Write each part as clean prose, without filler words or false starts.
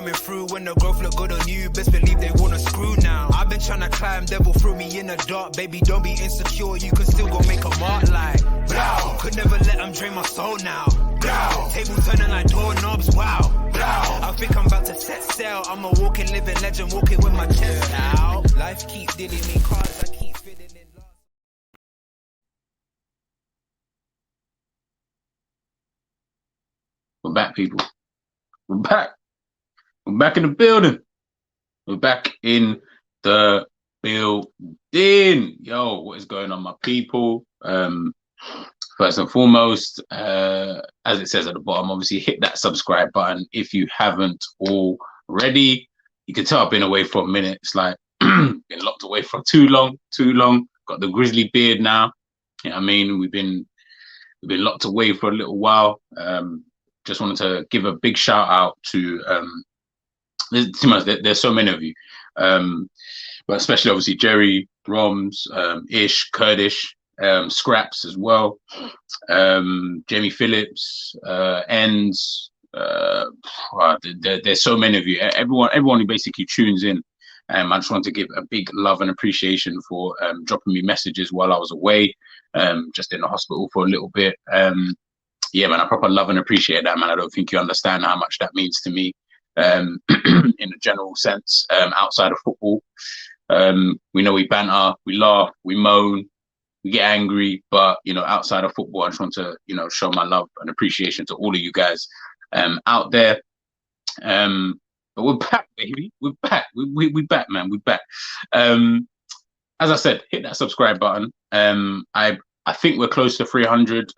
coming through when the growth look good on you. Best believe they wanna screw now. I've been trying to climb, devil threw me in the dark. Baby, don't be insecure, you can still go make a mark like blow. Could never let them drain my soul now. Blow. Table turning like doorknobs, wow. Blow. I think I'm about to set sail. I'm a walking, living legend, walking with my chest out. Life keeps dealing me cards, I keep feeling it. We're back, people. We're back. We're back in the building. We're back in the building. Yo, what is going on, my people? First and foremost, as it says at the bottom, obviously hit that subscribe button if you haven't already. You can tell I've been away for a minute. It's like been locked away for too long. Got the grizzly beard now. You know what I mean? We've been locked away for a little while. Just wanted to give a big shout out to there's so many of you, but especially obviously Jerry, Roms, Ish, Kurdish, Scraps as well, Jamie Phillips, Ends. There's so many of you. Everyone who basically tunes in. I just want to give a big love and appreciation for dropping me messages while I was away, just in the hospital for a little bit. Yeah, man, I proper love and appreciate that, man. I don't think you understand how much that means to me, in a general sense, outside of football. We know we banter, we laugh, we moan, we get angry, but, you know, outside of football, I just want to, you know, show my love and appreciation to all of you guys out there. But we're back, baby. We're back. We back, man. We're back. As I said, hit that subscribe button. I think we're close to 300.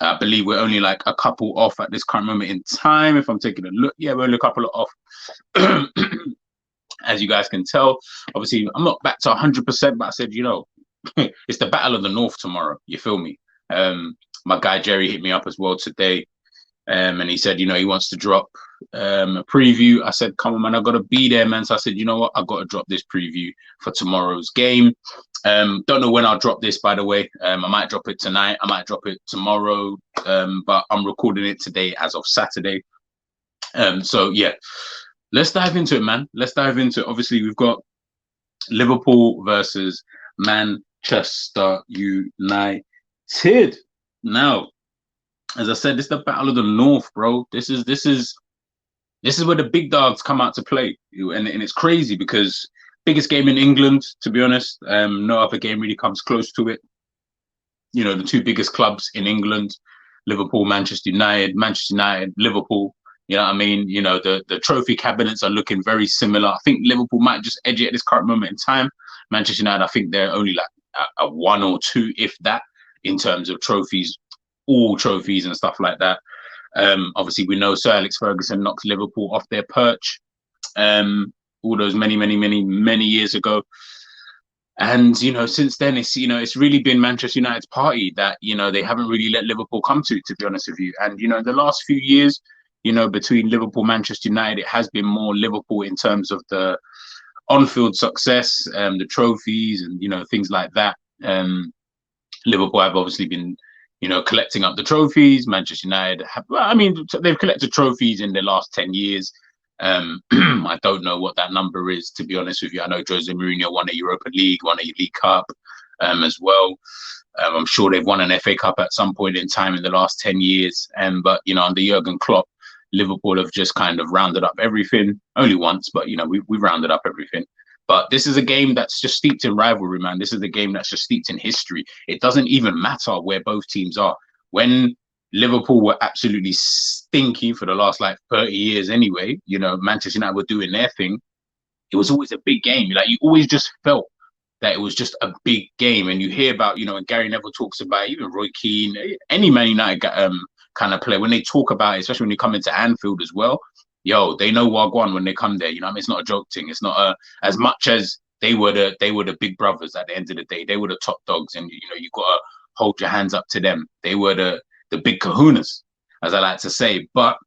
I believe we're only like a couple off at this current moment in time. If I'm taking a look, yeah, we're only a couple off. As you guys can tell, obviously, I'm not back to 100%, but I said, you know, it's the Battle of the North tomorrow. You feel me? My guy Jerry hit me up as well today, and he said, you know, he wants to drop a preview. I said, come on, man, I got to be there, man. So I said, you know what? I got to drop this preview for tomorrow's game. Don't know when I'll drop this, by the way. I might drop it tonight. I might drop it tomorrow. But I'm recording it today as of Saturday. So yeah, let's dive into it, man. Let's dive into it. Obviously, we've got Liverpool versus Manchester United. Now, as I said, this is the Battle of the North, bro. This is where the big dogs come out to play, and it's crazy because biggest game in England, to be honest. No other game really comes close to it. You know, the two biggest clubs in England, Liverpool, Manchester United, Liverpool. You know what I mean? You know, the trophy cabinets are looking very similar. I think Liverpool might just edge it at this current moment in time. Manchester United, I think they're only like a 1 or 2, if that, in terms of trophies, all trophies and stuff like that. Obviously, we know Sir Alex Ferguson knocked Liverpool off their perch all those many years ago. And, you know, since then, it's really been Manchester United's party that, you know, they haven't really let Liverpool come to be honest with you. And, you know, the last few years, you know, between Liverpool, Manchester United, it has been more Liverpool in terms of the on-field success, the trophies and, you know, things like that. Liverpool have obviously been, you know, collecting up the trophies. Manchester United they've collected trophies in the last 10 years. I don't know what that number is, to be honest with you. I know Jose Mourinho won a Europa League, won a League Cup as well. I'm sure they've won an FA Cup at some point in time in the last 10 years. But, you know, under Jurgen Klopp, Liverpool have just kind of rounded up everything. Only once, but, you know, we've rounded up everything. But this is a game that's just steeped in rivalry, man. This is a game that's just steeped in history. It doesn't even matter where both teams are. When Liverpool were absolutely stinky for the last like 30 years anyway, you know, Manchester United were doing their thing. It was always a big game. Like, you always just felt that it was just a big game. And you hear about, you know, when Gary Neville talks about, even Roy Keane, any Man United kind of player, when they talk about it, especially when they come into Anfield as well, yo, they know Wagwan when they come there. You know what I mean? It's not a joke thing. It's not as much as they were the big brothers at the end of the day. They were the top dogs, and, you know, you got to hold your hands up to them. They were the big kahunas, as I like to say. But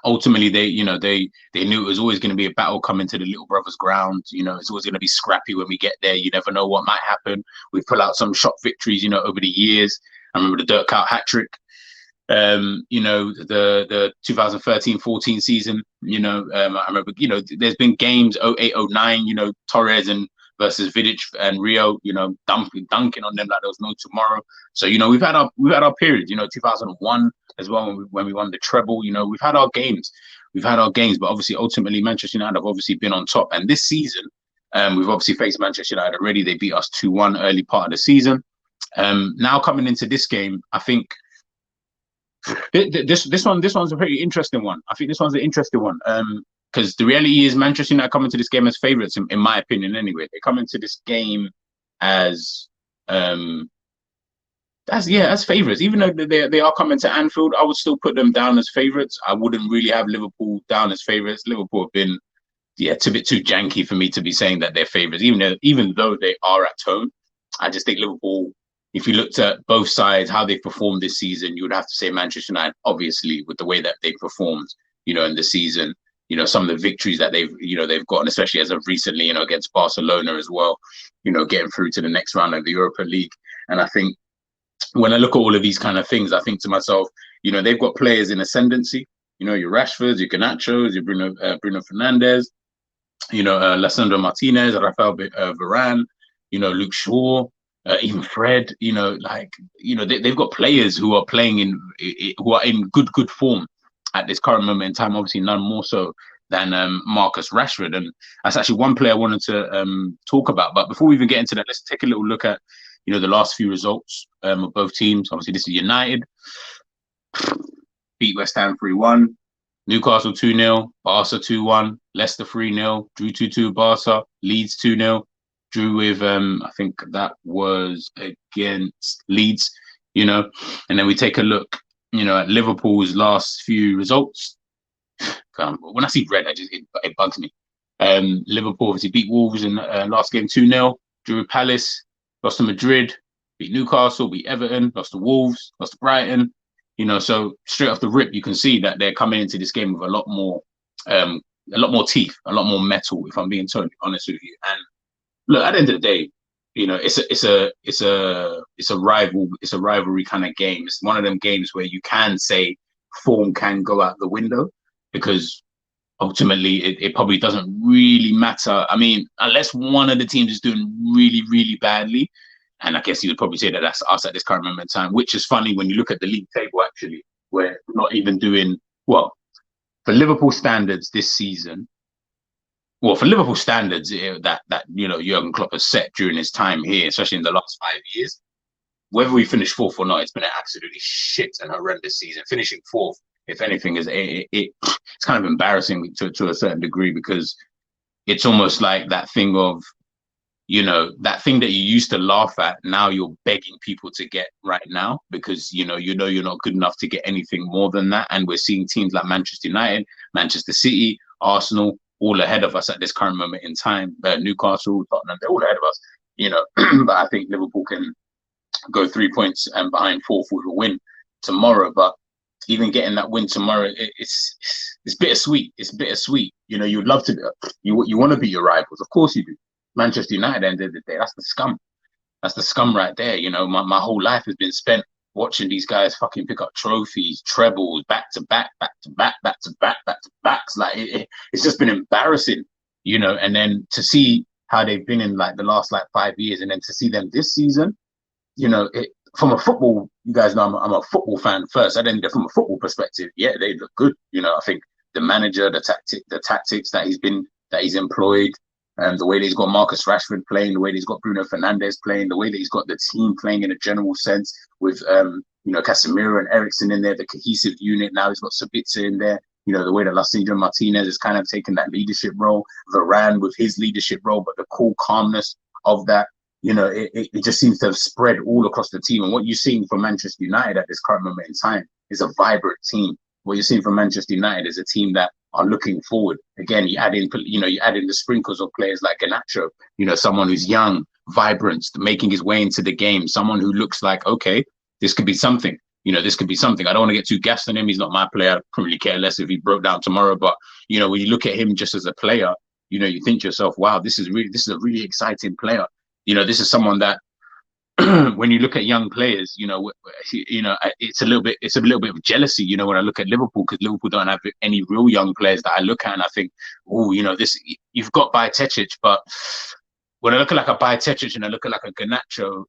ultimately, they knew it was always going to be a battle coming to the little brothers' ground. You know, it's always going to be scrappy when we get there. You never know what might happen. We pull out some shock victories, you know, over the years. I remember the Dirk Kuyt hat trick. You know, the 2013-14 season, you know, I remember, you know, there's been games 08-09, you know, Torres and versus Vidic and Rio, you know, dunking on them like there was no tomorrow. So, you know, we've had our periods, you know, 2001 as well when we won the treble. You know, we've had our games. But obviously ultimately Manchester United have obviously been on top. And this season, we've obviously faced Manchester United already. They beat us 2-1 early part of the season. Now coming into this game, I think this one's a pretty interesting one. I think this one's an interesting one. Because the reality is Manchester United come into this game as favourites, in my opinion. Anyway, they come into this game as favourites. Even though they are coming to Anfield, I would still put them down as favourites. I wouldn't really have Liverpool down as favourites. Liverpool have been, it's a bit too janky for me to be saying that they're favourites, even though they are at home. I just think Liverpool, if you looked at both sides, how they've performed this season, you would have to say Manchester United, obviously, with the way that they've performed, you know, in the season. You know, some of the victories that they've gotten, especially as of recently, you know, against Barcelona as well, you know, getting through to the next round of the Europa League. And I think when I look at all of these kind of things, I think to myself, you know, they've got players in ascendancy. You know, your Rashfords, your Garnachos, your Bruno Fernandes, you know, Lisandro Martinez, Rafael Varane, you know, Luke Shaw, even Fred. You know, like, you know, they've got players who are playing who are in good form at this current moment in time. Obviously, none more so than Marcus Rashford, and that's actually one player I wanted to talk about. But before we even get into that, let's take a little look at, you know, the last few results of both teams. Obviously, this is United beat West Ham 3-1, Newcastle 2-0, Barca 2-1, Leicester 3-0, drew 2-2 Barca, Leeds 2-0, drew with I think that was against Leeds, you know. And then we take a look, you know, at Liverpool's last few results. When I see red, it bugs me. Liverpool obviously beat Wolves in last game 2-0, drew with Palace, lost to Madrid, beat Newcastle, beat Everton, lost to Wolves, lost to Brighton. You know, so straight off the rip, you can see that they're coming into this game with a lot more teeth, a lot more metal, if I'm being totally honest with you. And look, at the end of the day, you know, it's a rivalry kind of game. It's one of them games where you can say form can go out the window, because ultimately it probably doesn't really matter. I mean, unless one of the teams is doing really, really badly, and I guess you would probably say that that's us at this current moment in time, which is funny when you look at the league table, actually. We're not even doing well. For Liverpool standards this season, well, for Liverpool standards, that you know, Jurgen Klopp has set during his time here, especially in the last 5 years, whether we finish fourth or not, it's been an absolutely shit and horrendous season. Finishing fourth, if anything, is it's kind of embarrassing to a certain degree, because it's almost like that thing of, you know, that thing that you used to laugh at, now you're begging people to get right now, because you know you're not good enough to get anything more than that. And we're seeing teams like Manchester United, Manchester City, Arsenal, all ahead of us at this current moment in time. Newcastle, Tottenham, they're all ahead of us, you know. But I think Liverpool can go 3 points and behind fourth with a win tomorrow. But even getting that win tomorrow, it's bittersweet. It's bittersweet. You know, you'd love to, you want to beat your rivals, of course you do. Manchester United, at the end of the day, that's the scum. That's the scum right there. You know, my whole life has been spent watching these guys fucking pick up trophies, trebles, back to back, back to back, back to back, back to backs. Like it's just been embarrassing, you know. And then to see how they've been in like the last like 5 years, and then to see them this season, you know, from a football, you guys know I'm a football fan first. I think from a football perspective, yeah, they look good. You know, I think the manager, the tactics that he's employed, and the way that he's got Marcus Rashford playing, the way that he's got Bruno Fernandes playing, the way that he's got the team playing in a general sense with, you know, Casemiro and Eriksen in there, the cohesive unit. Now he's got Sabitzer in there. You know, the way that Lisandro Martinez is kind of taking that leadership role, Varane with his leadership role, but the cool calmness of that, you know, it just seems to have spread all across the team. And what you're seeing from Manchester United at this current moment in time is a vibrant team. What you're seeing from Manchester United is a team that are looking forward. Again, you add in the sprinkles of players like Garnacho, you know, someone who's young, vibrant, making his way into the game, someone who looks like, okay, this could be something. You know, this could be something. I don't want to get too gassed on him. He's not my player. I couldn't really care less if he broke down tomorrow. But, you know, when you look at him just as a player, you know, you think to yourself, wow, this is a really exciting player. You know, this is someone that when you look at young players, it's a little bit of jealousy, when I look at Liverpool, because Liverpool don't have any real young players that I look at and I think, oh, this, you've got Bajcetic, but when I look at like a Bajcetic and I look at like a Garnacho,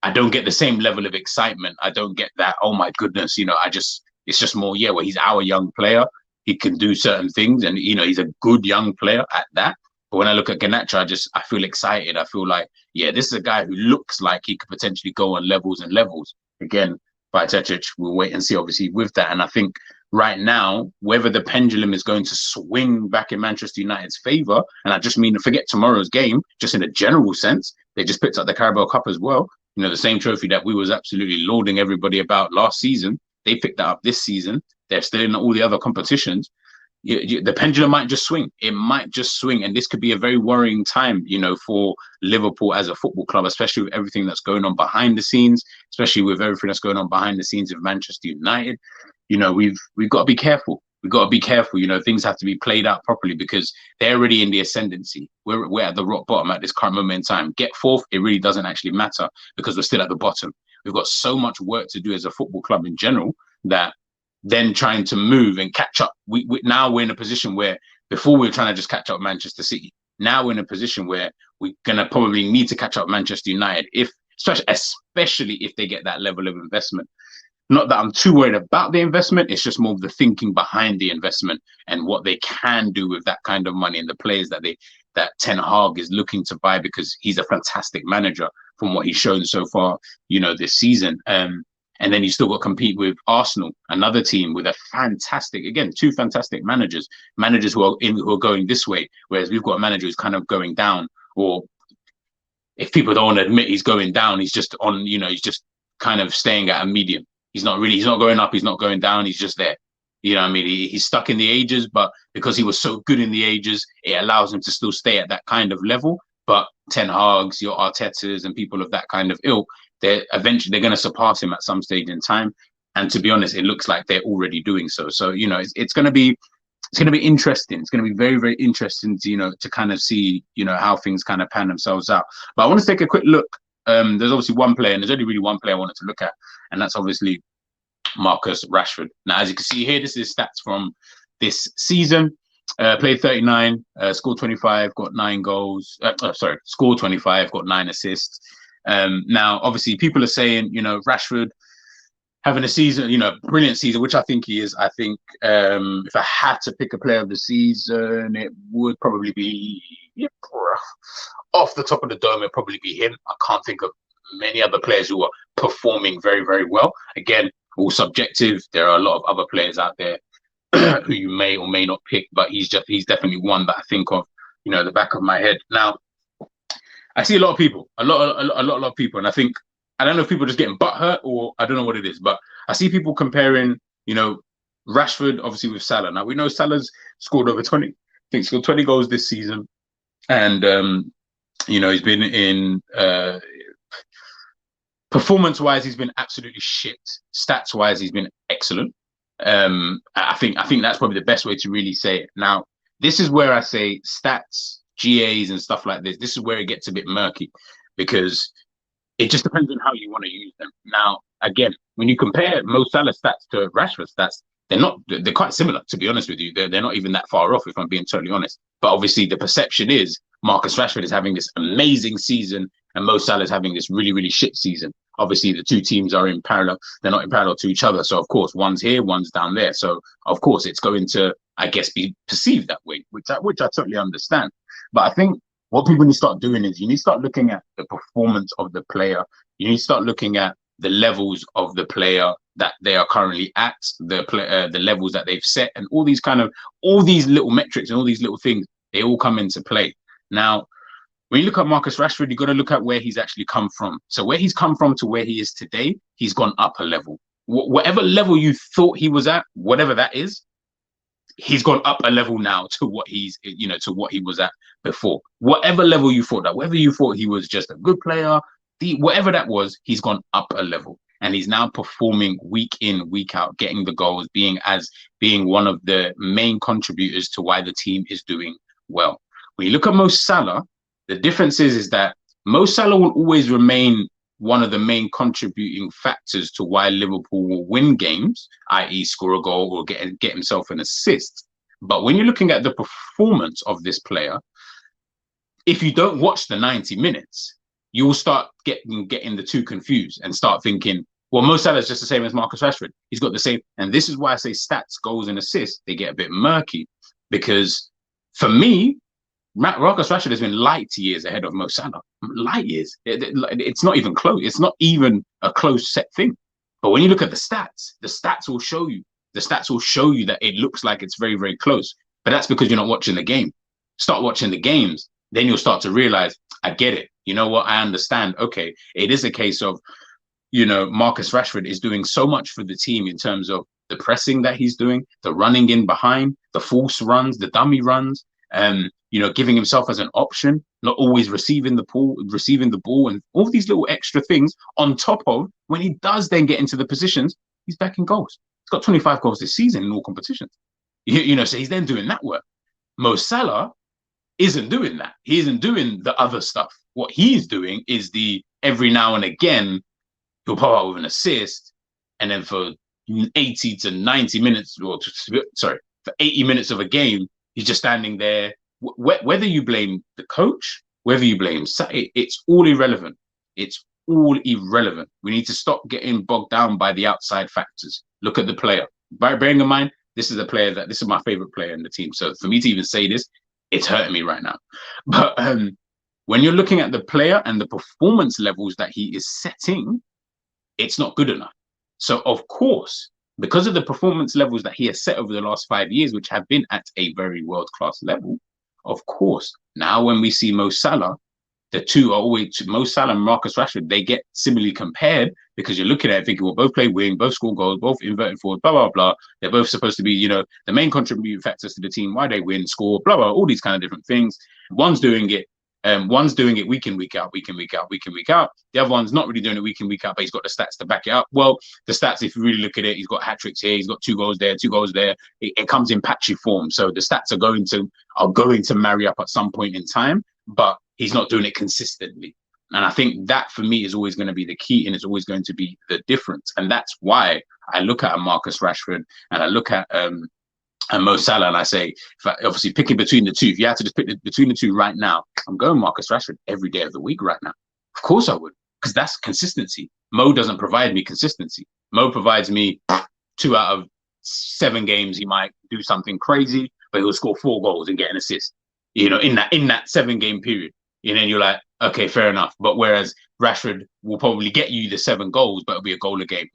I don't get the same level of excitement. I don't get that, oh my goodness, it's just more, yeah, well, he's our young player. He can do certain things and, he's a good young player at that. But when I look at Garnacho, I feel excited. I feel like, yeah, this is a guy who looks like he could potentially go on levels and levels. Again, Bajcetic, we'll wait and see, obviously, with that. And I think right now, whether the pendulum is going to swing back in Manchester United's favour, and I just mean, forget tomorrow's game, just in a general sense, they just picked up the Carabao Cup as well. The same trophy that we was absolutely lauding everybody about last season. They picked that up this season. They're still in all the other competitions. The pendulum might just swing. It might just swing. And this could be a very worrying time, for Liverpool as a football club, especially with everything that's going on behind the scenes, especially with everything that's going on behind the scenes of Manchester United. We've got to be careful. We've got to be careful. Things have to be played out properly because they're already in the ascendancy. We're at the rock bottom at this current moment in time. Get fourth, it really doesn't actually matter because we're still at the bottom. We've got so much work to do as a football club in general that then trying to move and catch up. Now we're in a position where before we were trying to just catch up Manchester City. Now we're in a position where we're going to probably need to catch up Manchester United, especially if they get that level of investment. Not that I'm too worried about the investment. It's just more of the thinking behind the investment and what they can do with that kind of money and the players that Ten Hag is looking to buy because he's a fantastic manager from what he's shown so far, this season. And then you still got to compete with Arsenal, another team with two fantastic managers who are going this way, whereas we've got a manager who's kind of going down, or if people don't want to admit he's going down, he's just on, he's just kind of staying at a medium. He's not going up, he's not going down, he's just there. You know what I mean? He's stuck in the ages, but because he was so good in the ages, it allows him to still stay at that kind of level. But Ten Hag's, your Artetas and people of that kind of ilk, they're going to surpass him at some stage in time. And to be honest, it looks like they're already doing so. So, it's going to be interesting. It's going to be very, very interesting to kind of see, how things kind of pan themselves out. But I want to take a quick look. There's obviously one player, and there's only really one player I wanted to look at, and that's obviously Marcus Rashford. Now, as you can see here, this is stats from this season. Played 39, scored 25, got 9 goals. Scored 25, got 9 assists. Now, obviously, people are saying, Rashford having a season, brilliant season, which I think he is. I think if I had to pick a player of the season, it would probably be, off the top of the dome, it'd probably be him. I can't think of many other players who are performing very, very well. Again, all subjective. There are a lot of other players out there who you may or may not pick, but he's definitely one that I think of, the back of my head. Now, I see a lot of people, a lot of people, and I think, I don't know if people are just getting butthurt or I don't know what it is, but I see people comparing, Rashford obviously with Salah. Now we know Salah's scored over 20, I think he scored 20 goals this season, and he's been in performance-wise, he's been absolutely shit. Stats-wise, he's been excellent. I think that's probably the best way to really say it. Now, this is where I say stats, GAs and stuff like this. This is where it gets a bit murky because it just depends on how you want to use them. Now, again, when you compare Mo Salah stats to Rashford stats, they're quite similar, to be honest with you. They're not even that far off, if I'm being totally honest. But obviously the perception is Marcus Rashford is having this amazing season and Mo Salah is having this really, really shit season. Obviously, the two teams are in parallel. They're not in parallel to each other. So, of course, one's here, one's down there. So, of course, it's going to, I guess, be perceived that way, which I totally understand. But I think what people need to start doing is you need to start looking at the performance of the player. You need to start looking at the levels of the player that they are currently at, the levels that they've set, and all these little metrics and all these little things, they all come into play. Now, when you look at Marcus Rashford, you've got to look at where he's actually come from. So where he's come from to where he is today, he's gone up a level. Whatever level you thought he was at, whatever that is, he's gone up a level now to what to what he was at before. Whatever level you thought that, whether you thought he was just a good player, whatever that was, he's gone up a level. And he's now performing week in, week out, getting the goals, being one of the main contributors to why the team is doing well. When you look at Mo Salah, the difference is that Mo Salah will always remain one of the main contributing factors to why Liverpool will win games, i.e., score a goal or get himself an assist. But when you're looking at the performance of this player, if you don't watch the 90 minutes, you will start getting the two confused and start thinking, well, Mo Salah is just the same as Marcus Rashford. He's got the same. And this is why I say stats, goals, and assists, they get a bit murky. Because for me, Marcus Rashford has been light years ahead of Mo Salah. Light years. It's not even close. It's not even a close set thing. But when you look at the stats will show you. The stats will show you that it looks like it's very, very close. But that's because you're not watching the game. Start watching the games. Then you'll start to realize, I get it. You know what? I understand. Okay, it is a case of, Marcus Rashford is doing so much for the team in terms of the pressing that he's doing, the running in behind, the false runs, the dummy runs, giving himself as an option, not always receiving the ball, and all these little extra things on top of when he does then get into the positions, he's back in goals. He's got 25 goals this season in all competitions. So he's then doing that work. Mo Salah isn't doing that. He isn't doing the other stuff. What he's doing is every now and again, he'll pop out with an assist, and then for 80 to 90 minutes, for 80 minutes of a game, he's just standing there. Whether you blame the coach, whether you blame, it's all irrelevant. It's all irrelevant. We need to stop getting bogged down by the outside factors. Look at the player. Bearing in mind, this is my favorite player in the team. So for me to even say this, it's hurting me right now. But when you're looking at the player and the performance levels that he is setting, it's not good enough. So of course, because of the performance levels that he has set over the last 5 years, which have been at a very world-class level, of course, now when we see Mo Salah, the two are always, Mo Salah and Marcus Rashford, they get similarly compared because you're looking at it thinking, well, both play wing, both score goals, both inverted forward, blah, blah, blah. They're both supposed to be, the main contributing factors to the team, why they win, score, blah, blah, all these kind of different things. One's doing it week in, week out, week in, week out, week in, week out. The other one's not really doing it week in, week out, but he's got the stats to back it up. Well, the stats, if you really look at it, he's got hat-tricks here, he's got 2 goals there, 2 goals there. It comes in patchy form. So the stats are going to marry up at some point in time, but he's not doing it consistently. And I think that for me is always going to be the key, and it's always going to be the difference. And that's why I look at a Marcus Rashford and I look at Mo Salah, and I say, obviously picking between the two, if you had to just pick between the two right now, I'm going Marcus Rashford every day of the week right now. Of course I would, because that's consistency. Mo doesn't provide me consistency. Mo provides me 2 out of 7 games. He might do something crazy, but he'll score 4 goals and get an assist, in that 7-game period. And then you're like, okay, fair enough. But whereas Rashford will probably get you the 7 goals, but it'll be a goal a game,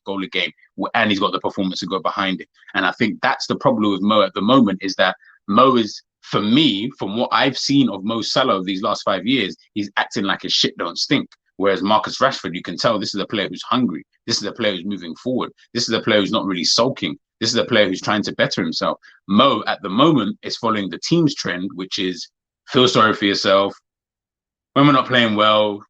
and he's got the performance to go behind it. And I think that's the problem with Mo at the moment, is that Mo is, for me, from what I've seen of Mo Salah over these last 5 years, he's acting like his shit don't stink. Whereas Marcus Rashford, you can tell this is a player who's hungry. This is a player who's moving forward. This is a player who's not really sulking. This is a player who's trying to better himself. Mo, at the moment, is following the team's trend, which is feel sorry for yourself. When we're not playing well,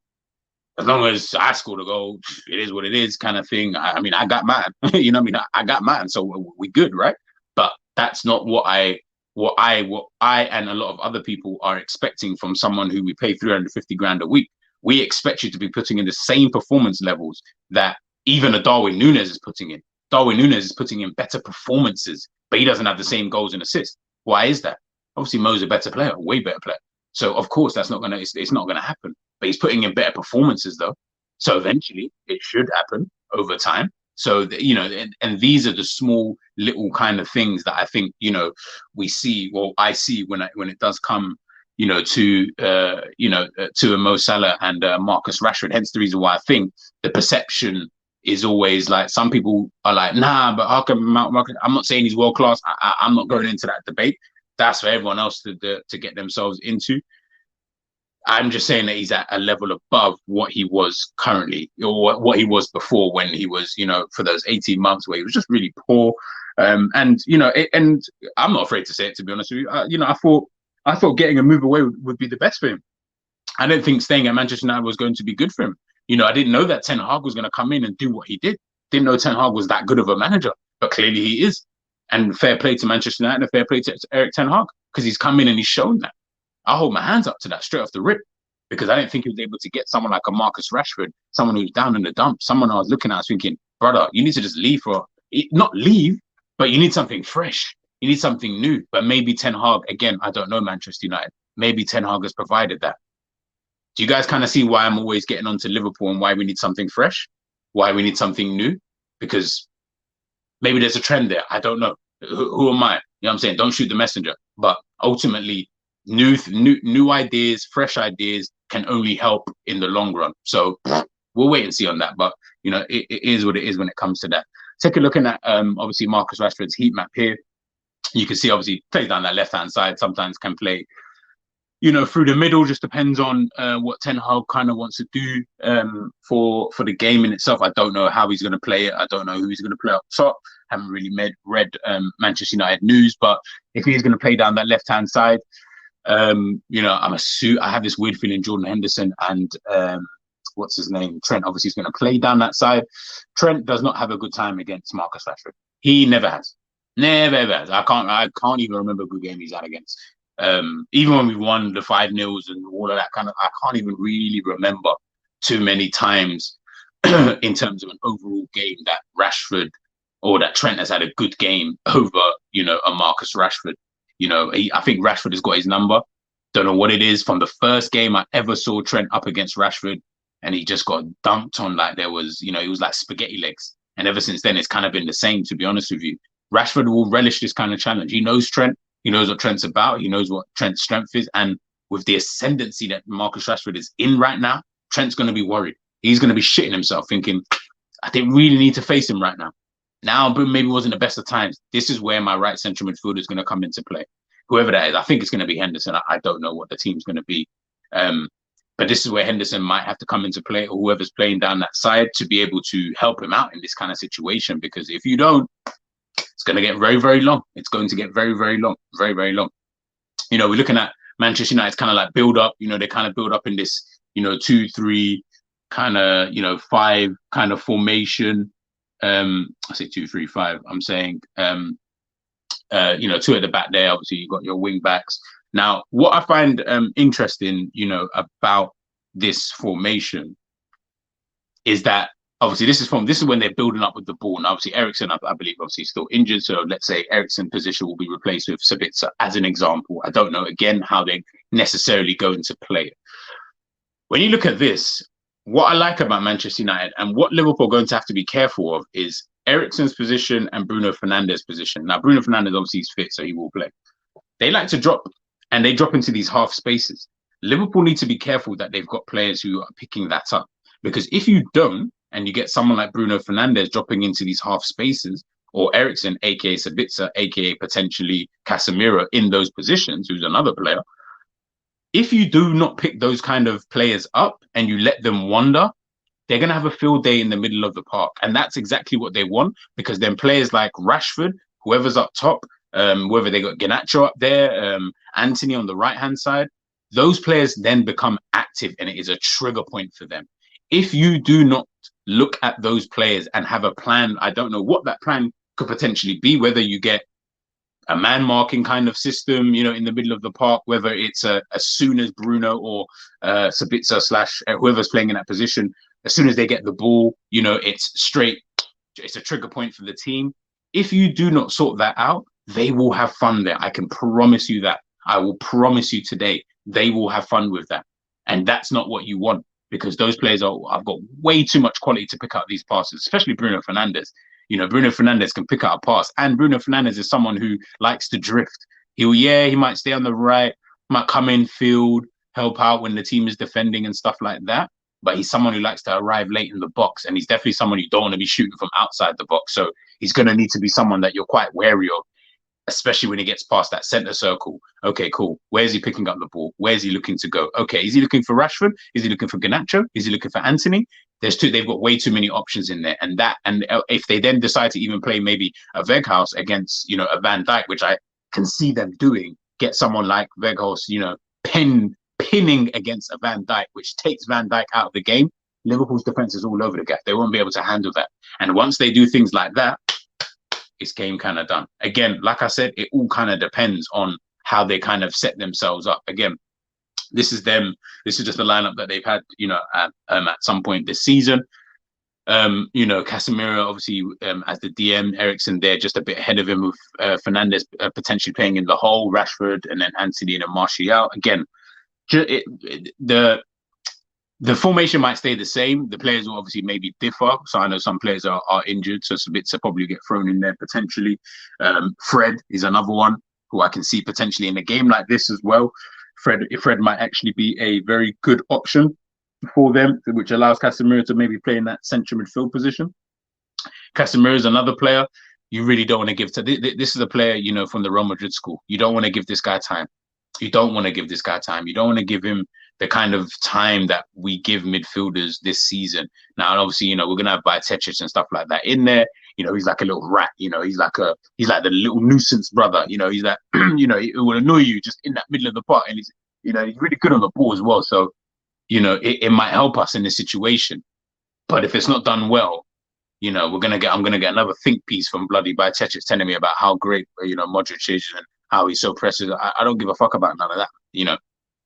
as long as I scored a goal, it is what it is, kind of thing. I got mad. I got mad, so we good, right? But that's not what I and a lot of other people are expecting from someone who we pay 350 grand a week. We expect you to be putting in the same performance levels that even a Darwin Núñez is putting in. Darwin Núñez is putting in better performances, but he doesn't have the same goals and assists. Why is that? Obviously, Mo's a better player, a way better player. So of course it's not gonna happen. But he's putting in better performances though. So eventually it should happen over time. So and these are the small little kind of things that I think we see. Well, I see when it does come to a Mo Salah and Marcus Rashford. Hence the reason why I think the perception is always like, some people are like, nah, but how come Marcus? I'm not saying he's world class. I'm not going into that debate. That's for everyone else to get themselves into. I'm just saying that he's at a level above what he was currently, or what he was before, when he was, for those 18 months where he was just really poor. And I'm not afraid to say it, to be honest with you. I thought getting a move away would be the best for him. I didn't think staying at Manchester United was going to be good for him. I didn't know that Ten Hag was going to come in and do what he did. Didn't know Ten Hag was that good of a manager, but clearly he is. And fair play to Manchester United and fair play to Eric Ten Hag, because he's come in and he's shown that. I hold my hands up to that straight off the rip. because I didn't think he was able to get someone like a Marcus Rashford, someone who's down in the dump, someone I was looking at, I was thinking, brother, you need to just leave not leave, but you need something fresh. You need something new. But maybe Ten Hag, again, I don't know Manchester United. Maybe Ten Hag has provided that. Do you guys kind of see why I'm always getting onto Liverpool and why we need something fresh? Why we need something new? Because maybe there's a trend there. I don't know. Who am I? You know what I'm saying? Don't shoot the messenger. But ultimately, new ideas, fresh ideas can only help in the long run. So we'll wait and see on that. But, you know, it is what it is when it comes to that. Take a look at obviously Marcus Rashford's heat map here. You can see obviously plays down that left-hand side, sometimes can play, you know, through the middle. Just depends on what Ten Hag kind of wants to do for the game in itself. I don't know how he's going to play it. I don't know who he's going to play up top. Haven't really read Manchester United news, but if he's going to play down that left-hand side, you know, I have this weird feeling Jordan Henderson and what's his name, Trent, obviously is going to play down that side. Trent does not have a good time against Marcus Rashford. He never has. Never ever has. I can't even remember a good game he's had against. Even when we won the 5-0 and all of that kind of, I can't even really remember too many times in terms of an overall game that Rashford or that Trent has had a good game over, you know, a Marcus Rashford. You know, I think Rashford has got his number. Don't know what it is. From the first game I ever saw Trent up against Rashford, and he just got dunked on like there was, you know, he was like spaghetti legs. And ever since then, it's kind of been the same, to be honest with you. Rashford will relish this kind of challenge. He knows Trent. He knows what Trent's about. He knows what Trent's strength is. And with the ascendancy that Marcus Rashford is in right now, Trent's going to be worried. He's going to be shitting himself thinking, I didn't really need to face him right now. Now, maybe wasn't the best of times. This is where my right central midfielder is going to come into play. Whoever that is, I think it's going to be Henderson. I don't know what the team's going to be. But this is where Henderson might have to come into play, or whoever's playing down that side, to be able to help him out in this kind of situation. Because if you don't, it's going to get very, very long. It's going to get very, very long, very, very long. You know, we're looking at Manchester United's kind of like build up. You know, they kind of build up in this, you know, 2-3 kind of, you know, 5 kind of formation. I say 2-3-5. I'm saying, you know, 2 at the back there. Obviously, you've got your wing backs. Now, what I find interesting, you know, about this formation is that obviously this is when they're building up with the ball. And obviously Eriksen, I believe, obviously is still injured. So let's say Eriksen's position will be replaced with Sabitzer as an example. I don't know, again, how they necessarily go into play. When you look at this, what I like about Manchester United and what Liverpool are going to have to be careful of is Eriksen's position and Bruno Fernandes's position. Now, Bruno Fernandes obviously is fit, so he will play. They like to drop, and they drop into these half spaces. Liverpool need to be careful that they've got players who are picking that up. Because if you don't, and you get someone like Bruno Fernandes dropping into these half spaces, or Eriksen, aka Sabitzer, aka potentially Casemiro in those positions, who's another player, if you do not pick those kind of players up and you let them wander, they're going to have a field day in the middle of the park. And that's exactly what they want, because then players like Rashford, whoever's up top, whether they got Garnacho up there, Anthony on the right-hand side, those players then become active, and it is a trigger point for them. If you do not look at those players and have a plan, I don't know what that plan could potentially be, whether you get a man marking kind of system, you know, in the middle of the park, whether it's as soon as Bruno or Sabitzer / whoever's playing in that position, as soon as they get the ball, you know, it's a trigger point for the team. If you do not sort that out, they will have fun there. I can promise you that. I will promise you today, they will have fun with that. And that's not what you want, because those players I've got way too much quality to pick out these passes, especially Bruno Fernandes. You know, Bruno Fernandes can pick out a pass, and Bruno Fernandes is someone who likes to drift. He might stay on the right, might come in field, help out when the team is defending and stuff like that. But he's someone who likes to arrive late in the box, and he's definitely someone you don't want to be shooting from outside the box. So he's going to need to be someone that you're quite wary of, especially when he gets past that center circle. Okay, cool. Where's he picking up the ball? Where's he looking to go? Okay, is he looking for Rashford? Is he looking for Garnacho? Is he looking for Anthony? They've got way too many options in there. And if they then decide to even play maybe a Weghorst against, you know, a Van Dijk, which I can see them doing, get someone like Weghorst, you know, pinning against a Van Dijk, which takes Van Dijk out of the game, Liverpool's defense is all over the gap. They won't be able to handle that. And once they do things like that, it's game kind of done. Again, like I said, it all kind of depends on how they kind of set themselves up. Again, This is them. This is just the lineup that they've had, at some point this season. Casemiro obviously as the DM, Eriksen there just a bit ahead of him with Fernandes potentially playing in the hole, Rashford, and then Antony and Martial. Again, the formation might stay the same. The players will obviously maybe differ. So I know some players are injured, so Sabitzer probably get thrown in there potentially. Fred is another one who I can see potentially in a game like this as well. Fred might actually be a very good option for them, which allows Casemiro to maybe play in that central midfield position. Casemiro is another player you really don't want to give to. This is a player, from the Real Madrid school. You don't want to give this guy time. You don't want to give this guy time. You don't want to give him the kind of time that we give midfielders this season. Now, obviously, we're gonna have Bajcetic and stuff like that in there. He's like a little rat. He's like the little nuisance brother. He's like, it will annoy you just in that middle of the park, and he's really good on the ball as well. So, it might help us in this situation. But if it's not done well, I'm gonna get another think piece from bloody Bajcetic telling me about how great Modric is and how he's so precious. I don't give a fuck about none of that.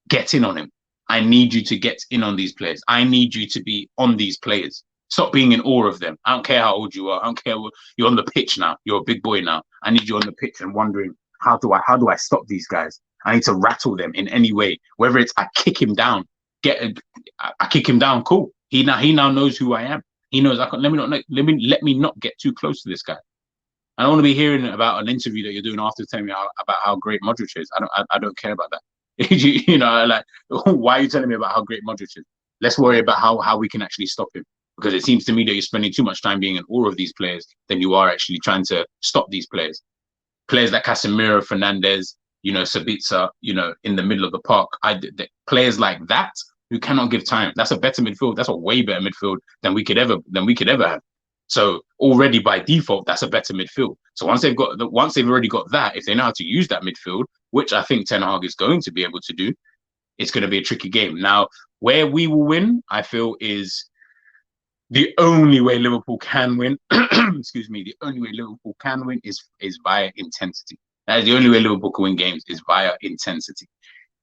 Get in on him. I need you to get in on these players. I need you to be on these players. Stop being in awe of them. I don't care how old you are. I don't care. You're on the pitch now. You're a big boy now. I need you on the pitch and wondering, how do I stop these guys? I need to rattle them in any way. Whether it's I kick him down, I kick him down. Cool. He now knows who I am. He knows I can. Let me not get too close to this guy. I don't want to be hearing about an interview that you're doing after telling me about how great Modric is. I don't care about that. Why are you telling me about how great Modric is? Let's worry about how we can actually stop him. Because it seems to me that you're spending too much time being in awe of these players than you are actually trying to stop these players. Players like Casemiro, Fernandes, Sabitzer, in the middle of the park. Players like that who cannot give time. That's a better midfield. That's a way better midfield than we could ever have. So already by default, that's a better midfield. So once they've already got that, if they know how to use that midfield, which I think Ten Hag is going to be able to do, it's going to be a tricky game. Now, where we will win, I feel, is the only way Liverpool can win. Excuse me. The only way Liverpool can win is via intensity. That is the only way Liverpool can win games, is via intensity.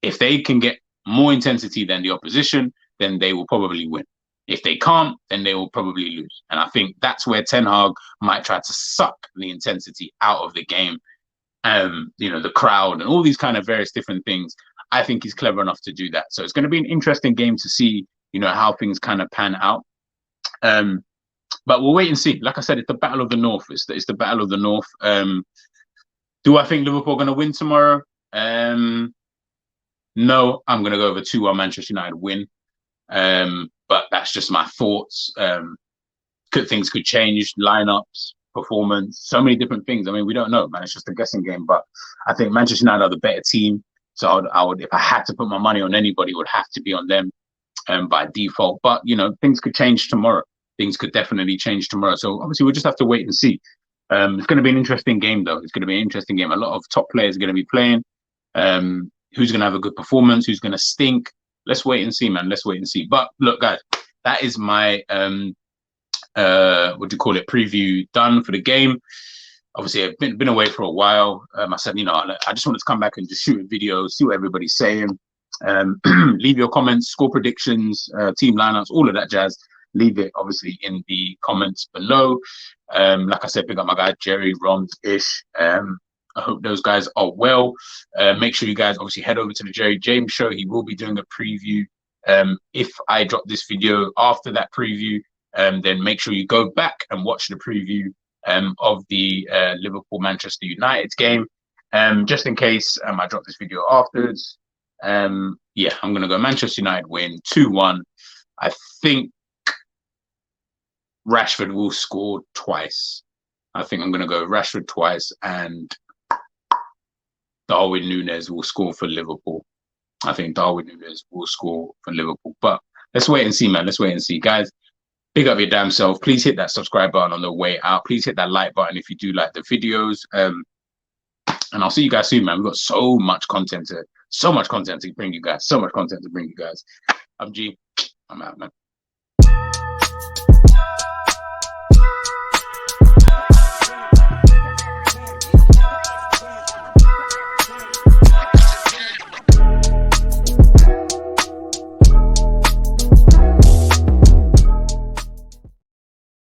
If they can get more intensity than the opposition, then they will probably win. If they can't, then they will probably lose. And I think that's where Ten Hag might try to suck the intensity out of the game. The crowd and all these kind of various different things. I think he's clever enough to do that. So it's going to be an interesting game to see, how things kind of pan out. But we'll wait and see. Like I said, it's the battle of the North. It's the battle of the North. Do I think Liverpool are going to win tomorrow? No, I'm going to go over 2-1 Manchester United win. But that's just my thoughts. Things could change, lineups, performance, so many different things. I mean, we don't know, man. It's just a guessing game. But I think Manchester United are the better team. So I would, if I had to put my money on anybody, it would have to be on them by default. But, things could change tomorrow. Things could definitely change tomorrow. So obviously, we'll just have to wait and see. It's going to be an interesting game, though. It's going to be an interesting game. A lot of top players are going to be playing. Who's going to have a good performance? Who's going to stink? Let's wait and see, man. Let's wait and see. But look, guys, that is my preview done for the game. Obviously, I've been away for a while. I said, I just wanted to come back and just shoot a video, see what everybody's saying. Leave your comments, score predictions, team lineups, all of that jazz. Leave it obviously in the comments below. Like I said, pick up my guy Jerry, Roms, Ish. I hope those guys are well. Make sure you guys obviously head over to the Jerry James show. He will be doing a preview. If I drop this video after that preview, then make sure you go back and watch the preview of the Liverpool Manchester United game. Just in case I drop this video afterwards. I'm going to go Manchester United win 2-1. I think Rashford will score twice. I think I'm going to go Rashford twice and Darwin Núñez will score for Liverpool. I think Darwin Núñez will score for Liverpool. But let's wait and see, man. Let's wait and see. Guys, big up your damn self. Please hit that subscribe button on the way out. Please hit that like button if you do like the videos. And I'll see you guys soon, man. We've got so much content to bring you guys. I'm G. I'm out, man.